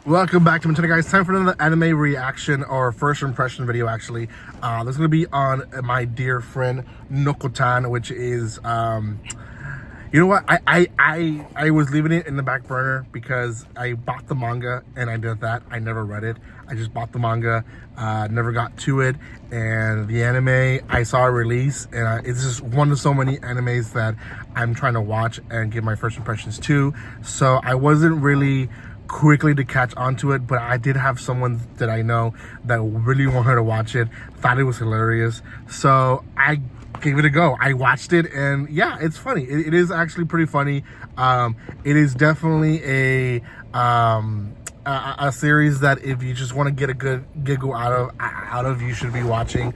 Welcome back to my channel, guys. Time for another anime reaction or first impression video. Actually, this is gonna be on my dear friend Nokotan, which is you know what? I was leaving it in the back burner because I bought the manga and I did that. I never read it. I just bought the manga, never got to it. And the anime, I saw a release, and it's just one of so many animes that I'm trying to watch and give my first impressions to. So I wasn't really quickly to catch onto it, but I did have someone that I know that really wanted to watch it, thought it was hilarious, so I gave it a go. I watched it, and yeah, it's funny. It is actually pretty funny. It is definitely a series that if you just want to get a good giggle out of, you should be watching.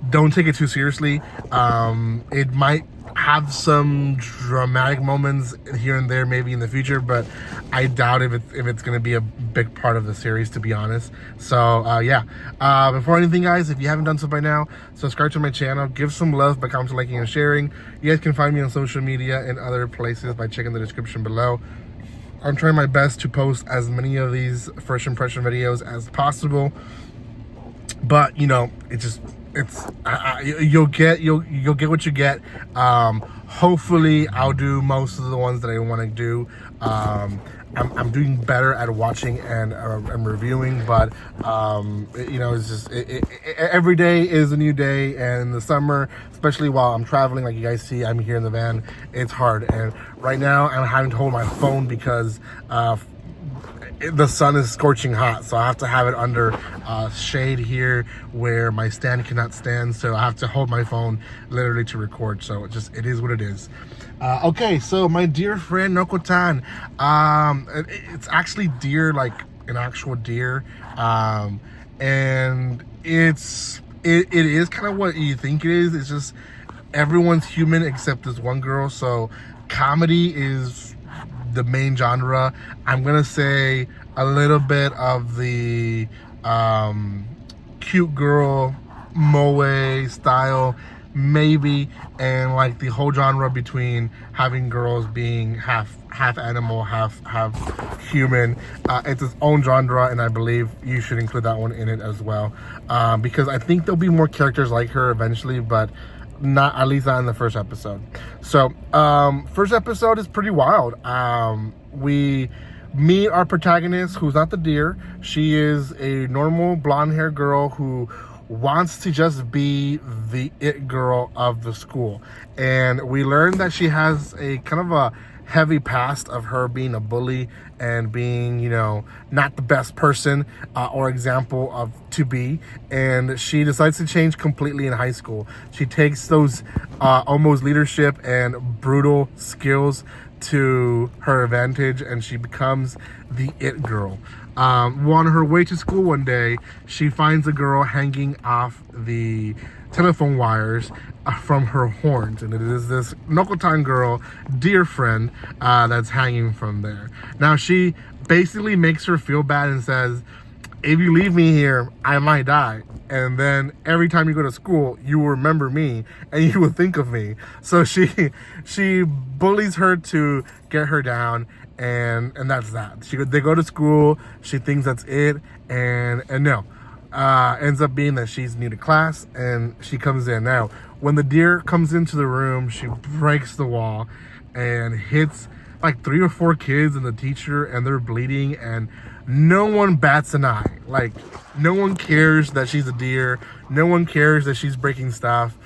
Don't take it too seriously. It might have some dramatic moments here and there maybe in the future, but I doubt if it's going to be a big part of the series, to be honest. So yeah, before anything, guys, if you haven't done so by now, subscribe to my channel, give some love by commenting, liking, and sharing. You guys can find me on social media and other places by checking the description below. I'm trying my best to post as many of these first impression videos as possible, but you know, you'll get what you get. Hopefully I'll do most of the ones that I want to do. I'm doing better at watching and reviewing, but you know, it's just every day is a new day, and in the summer, especially while I'm traveling, like you guys see, I'm here in the van, it's hard. And right now I'm having to hold my phone because the sun is scorching hot, so I have to have it under shade here where my stand cannot stand, so I have to hold my phone literally to record. So it is what it is. Okay, so my dear friend Nokotan, it's actually deer, like an actual deer, and it is kind of what you think it is. It's just everyone's human except this one girl, so comedy is the main genre. I'm gonna say a little bit of the cute girl moe style maybe, and like the whole genre between having girls being half animal, half human. It's its own genre, and I believe you should include that one in it as well, because I think there'll be more characters like her eventually, but not, at least not in the first episode. So first episode is pretty wild. We meet our protagonist, who's not the deer. She is a normal blonde haired girl who wants to just be the it girl of the school, and we learn that she has a kind of a heavy past of her being a bully and being, you know, not the best person or example of to be, and she decides to change completely in high school. She takes those almost leadership and brutal skills to her advantage, and she becomes the it girl. On her way to school one day, she finds a girl hanging off the telephone wires from her horns, and it is this Nokotan girl, dear friend, that's hanging from there. Now she basically makes her feel bad and says, if you leave me here, I might die, and then every time you go to school, you will remember me and you will think of me. So she bullies her to get her down, and that's that. They go to school, she thinks that's it, and no, ends up being that she's new to class, and she comes in. Now when the deer comes into the room, she breaks the wall and hits like 3 or 4 kids and the teacher, and they're bleeding, and no one bats an eye. Like, no one cares that she's a deer, no one cares that she's breaking stuff.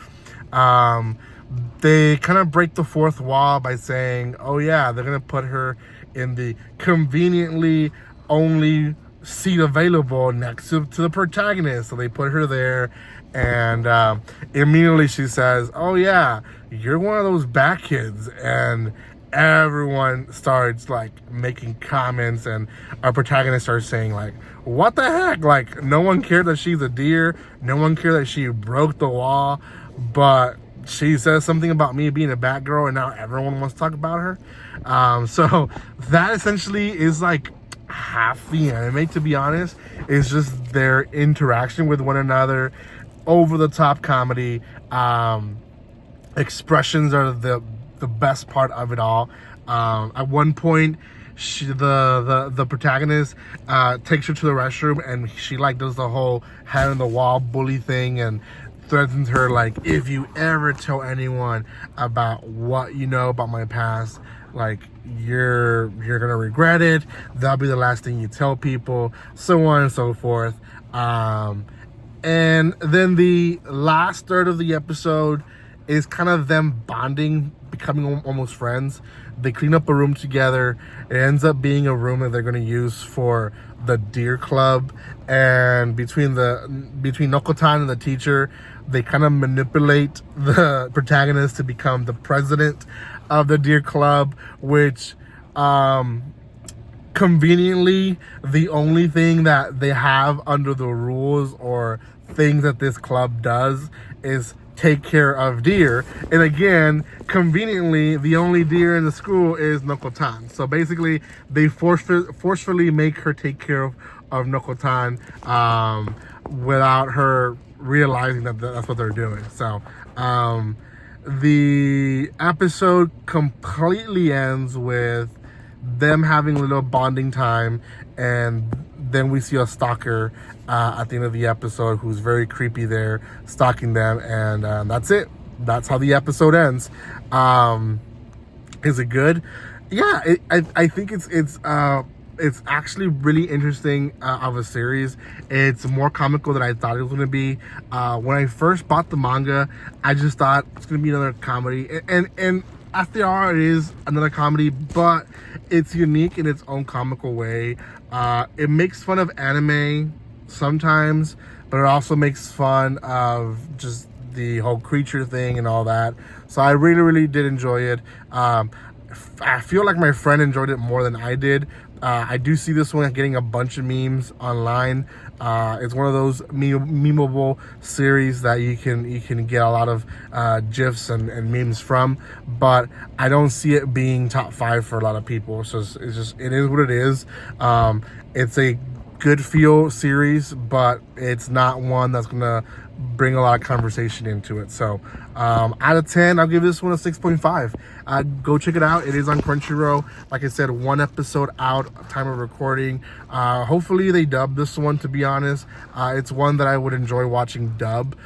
They kind of break the fourth wall by saying, oh yeah, they're gonna put her in the conveniently only seat available next to the protagonist. So they put her there, and immediately she says, oh yeah, you're one of those bad kids, and everyone starts like making comments, and our protagonist starts saying like, what the heck, like no one cared that she's a deer, no one cared that she broke the wall, but she says something about me being a bad girl, and now everyone wants to talk about her. So that essentially is like half the anime, to be honest. It's just their interaction with one another, over the top comedy. Expressions are the best part of it all. At one point, the protagonist takes her to the restroom, and she like does the whole head on the wall bully thing and threatens her like, if you ever tell anyone about what you know about my past, like you're gonna regret it. That'll be the last thing you tell people, so on and so forth. And then the last third of the episode is kind of them bonding, becoming almost friends. They clean up a room together. It ends up being a room that they're going to use for the Deer Club. And between Nokotan and the teacher, they kind of manipulate the protagonist to become the president of the Deer Club, which conveniently the only thing that they have under the rules or things that this club does is take care of deer. And again, conveniently, the only deer in the school is Nokotan. So basically, they forcefully make her take care of Nokotan without her realizing that that's what they're doing. So the episode completely ends with them having a little bonding time, and then we see a stalker at the end of the episode who's very creepy there, stalking them, and that's it. That's how the episode ends. Is it good? Yeah, I think it's actually really interesting of a series. It's more comical than I thought it was going to be. When I first bought the manga, I just thought it's going to be another comedy, and after all, it is another comedy, but it's unique in its own comical way. It makes fun of anime sometimes, but it also makes fun of just the whole creature thing and all that. So I really, really did enjoy it. I feel like my friend enjoyed it more than I did. I do see this one getting a bunch of memes online. It's one of those memeable series that you can get a lot of gifs and memes from, but I don't see it being top 5 for a lot of people. So it is what it is. It's a good feel series, but it's not one that's gonna bring a lot of conversation into it. So out of 10, I'll give this one a 6.5. Go check it out. It is on Crunchyroll. Like I said, 1 episode out, time of recording. Hopefully they dub this one, to be honest. It's one that I would enjoy watching dub,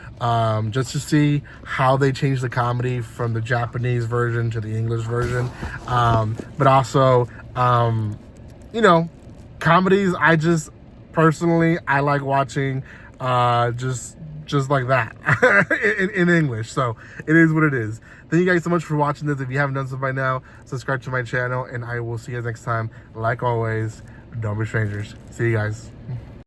just to see how they change the comedy from the Japanese version to the English version. But also, comedies, personally, I like watching just like that in English. So it is what it is. Thank you guys so much for watching this. If you haven't done so by now, subscribe to my channel, and I will see you guys next time. Like always, don't be strangers. See you guys.